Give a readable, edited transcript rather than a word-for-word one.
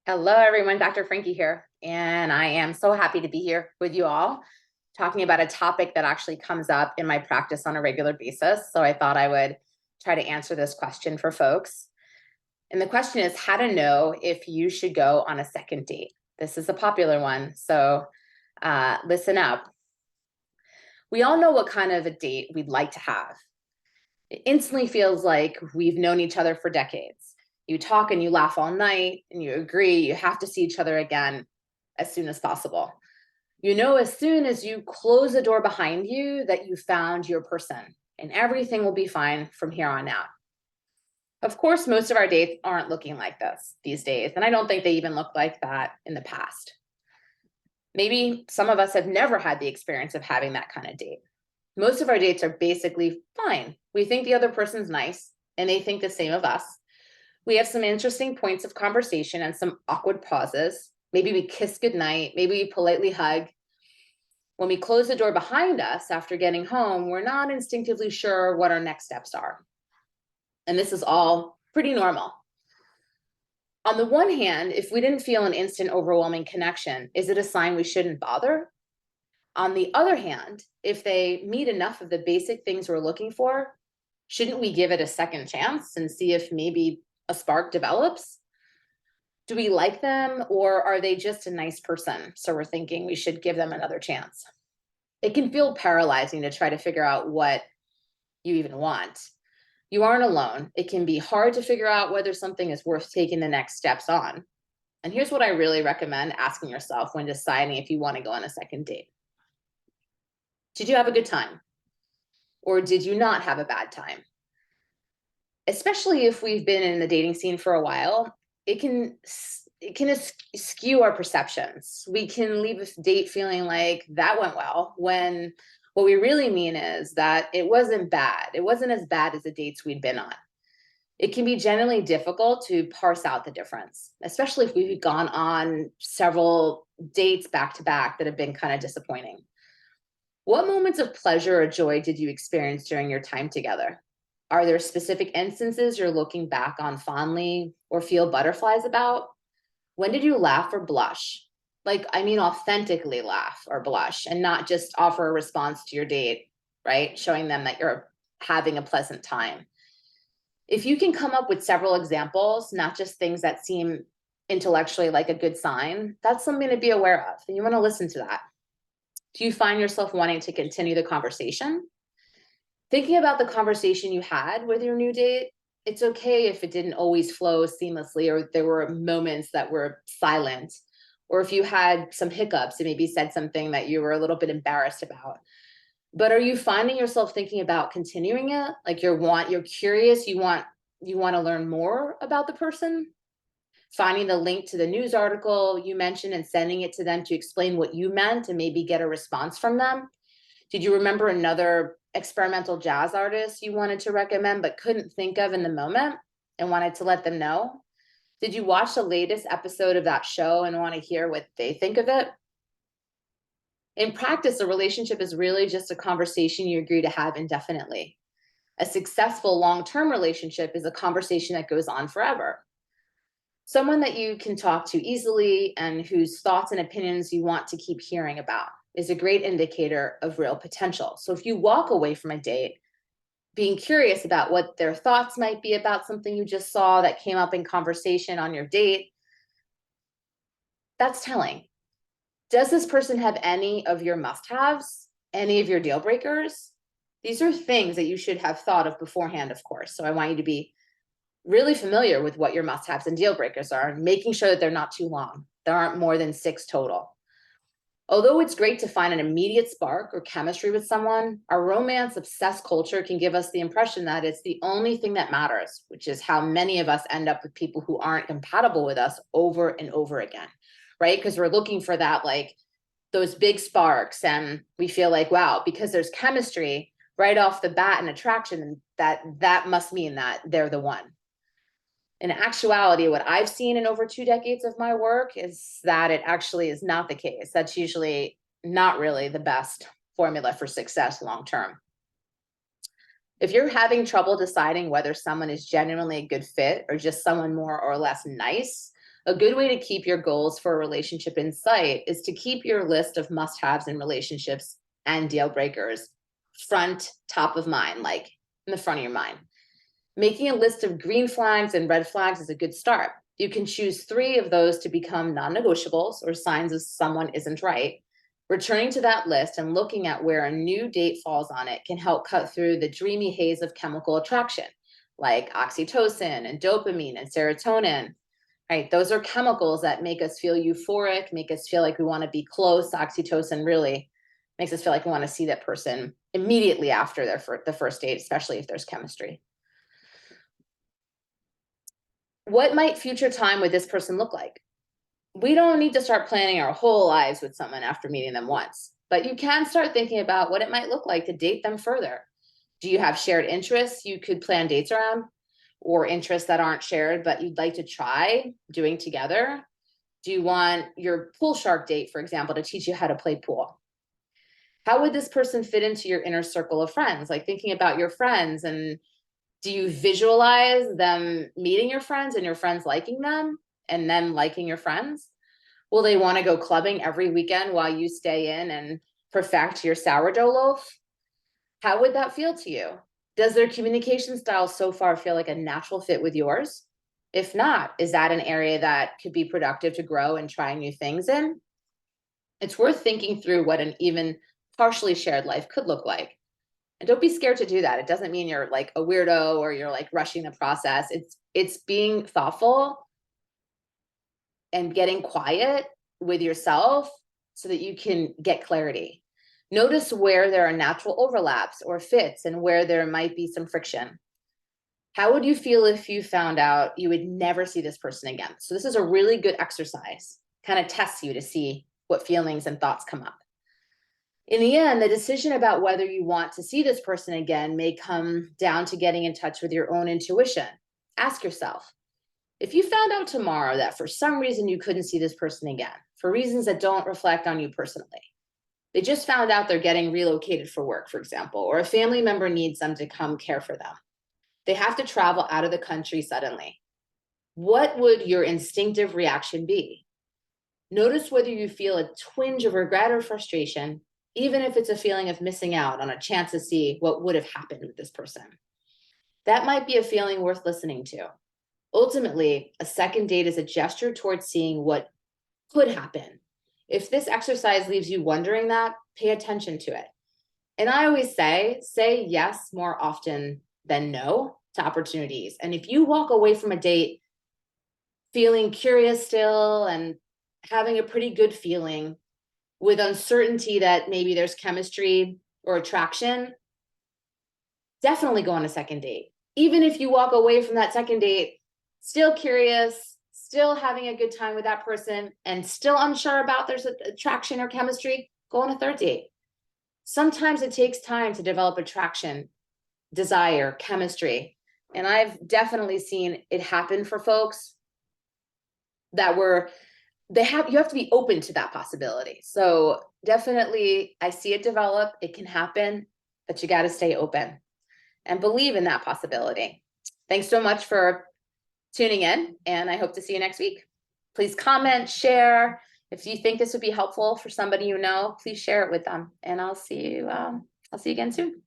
Hello, everyone. Dr. Frankie here, and I am so happy to be here with you all talking about a topic that actually comes up in my practice on a regular basis. So I thought I would try to answer this question for folks. And the question is how to know if you should go on a second date. This is a popular one, so listen up. We all know what kind of a date we'd like to have. It instantly feels like we've known each other for decades. You talk and you laugh all night and you agree you have to see each other again as soon as possible. You know, as soon as you close the door behind you, that you found your person and everything will be fine from here on out. Of course, most of our dates aren't looking like this these days, and I don't think they even looked like that in the past. Maybe some of us have never had the experience of having that kind of date. Most of our dates are basically fine. We think the other person's nice, and they think the same of us. We have some interesting points of conversation and some awkward pauses. Maybe we kiss goodnight, maybe we politely hug. When we close the door behind us after getting home, we're not instinctively sure what our next steps are. And this is all pretty normal. On the one hand, if we didn't feel an instant overwhelming connection, is it a sign we shouldn't bother? On the other hand, if they meet enough of the basic things we're looking for, shouldn't we give it a second chance and see if maybe a spark develops? Do we like them, or are they just a nice person? So we're thinking we should give them another chance. It can feel paralyzing to try to figure out what you even want. You aren't alone. It can be hard to figure out whether something is worth taking the next steps on. And here's what I really recommend asking yourself when deciding if you want to go on a second date. Did you have a good time? Or did you not have a bad time? Especially if we've been in the dating scene for a while, it can skew our perceptions. We can leave a date feeling like that went well, when what we really mean is that it wasn't bad. It wasn't as bad as the dates we'd been on. It can be generally difficult to parse out the difference, especially if we've gone on several dates back to back that have been kind of disappointing. What moments of pleasure or joy did you experience during your time together? Are there specific instances you're looking back on fondly or feel butterflies about? When did you laugh or blush? Like, I mean, authentically laugh or blush and not just offer a response to your date, right? Showing them that you're having a pleasant time. If you can come up with several examples, not just things that seem intellectually like a good sign, that's something to be aware of. And you want to listen to that. Do you find yourself wanting to continue the conversation? Thinking about the conversation you had with your new date, it's okay if it didn't always flow seamlessly, or there were moments that were silent, or if you had some hiccups and maybe said something that you were a little bit embarrassed about. But are you finding yourself thinking about continuing it? Like you're curious, you want to learn more about the person? Finding the link to the news article you mentioned and sending it to them to explain what you meant and maybe get a response from them? Did you remember another experimental jazz artist you wanted to recommend but couldn't think of in the moment and wanted to let them know? Did you watch the latest episode of that show and want to hear what they think of it? In practice, a relationship is really just a conversation you agree to have indefinitely. A successful long-term relationship is a conversation that goes on forever. Someone that you can talk to easily and whose thoughts and opinions you want to keep hearing about is a great indicator of real potential. So if you walk away from a date being curious about what their thoughts might be about something you just saw that came up in conversation on your date, that's telling. Does this person have any of your must-haves, any of your deal breakers? These are things that you should have thought of beforehand, of course. So I want you to be really familiar with what your must-haves and deal breakers are, and making sure that they're not too long. There aren't more than 6 total. Although it's great to find an immediate spark or chemistry with someone, our romance-obsessed culture can give us the impression that it's the only thing that matters, which is how many of us end up with people who aren't compatible with us over and over again, right? Because we're looking for that, like those big sparks, and we feel like, wow, because there's chemistry right off the bat and attraction, that must mean that they're the one. In actuality, what I've seen in over 2 decades of my work is that it actually is not the case. That's usually not really the best formula for success long term. If you're having trouble deciding whether someone is genuinely a good fit or just someone more or less nice, A good way to keep your goals for a relationship in sight is to keep your list of must-haves in relationships and deal breakers top of mind, like in the front of your mind. Making a list of green flags and red flags is a good start. You can choose 3 of those to become non-negotiables or signs of someone isn't right. Returning to that list and looking at where a new date falls on it can help cut through the dreamy haze of chemical attraction, like oxytocin and dopamine and serotonin. Right? Those are chemicals that make us feel euphoric, make us feel like we want to be close. Oxytocin really makes us feel like we want to see that person immediately after the first date, especially if there's chemistry. What might future time with this person look like? We don't need to start planning our whole lives with someone after meeting them once, but you can start thinking about what it might look like to date them further. Do you have shared interests you could plan dates around, or interests that aren't shared but you'd like to try doing together? Do you want your pool shark date, for example, to teach you how to play pool? How would this person fit into your inner circle of friends? Like thinking about your friends, and do you visualize them meeting your friends and your friends liking them and them liking your friends? Will they want to go clubbing every weekend while you stay in and perfect your sourdough loaf? How would that feel to you? Does their communication style so far feel like a natural fit with yours? If not, is that an area that could be productive to grow and try new things in? It's worth thinking through what an even partially shared life could look like. And don't be scared to do that. It doesn't mean you're like a weirdo or you're like rushing the process. It's being thoughtful and getting quiet with yourself so that you can get clarity. Notice where there are natural overlaps or fits and where there might be some friction. How would you feel if you found out you would never see this person again? So this is a really good exercise, kind of tests you to see what feelings and thoughts come up. In the end, the decision about whether you want to see this person again may come down to getting in touch with your own intuition. Ask yourself, if you found out tomorrow that for some reason you couldn't see this person again, for reasons that don't reflect on you personally, they just found out they're getting relocated for work, for example, or a family member needs them to come care for them, they have to travel out of the country suddenly, what would your instinctive reaction be? Notice whether you feel a twinge of regret or frustration, even if it's a feeling of missing out on a chance to see what would have happened with this person. That might be a feeling worth listening to. Ultimately, a second date is a gesture towards seeing what could happen. If this exercise leaves you wondering that, pay attention to it. And I always say yes more often than no to opportunities. And if you walk away from a date feeling curious still and having a pretty good feeling with uncertainty that maybe there's chemistry or attraction, definitely go on a second date. Even if you walk away from that second date still curious, still having a good time with that person, and still unsure about there's attraction or chemistry, go on a third date. Sometimes it takes time to develop attraction, desire, chemistry. And I've definitely seen it happen for folks that you have to be open to that possibility. So definitely I see it develop, it can happen, but you got to stay open and believe in that possibility. Thanks so much for tuning in, and I hope to see you next week. Please comment, share. If you think this would be helpful for somebody you know, please share it with them, and I'll see you again soon.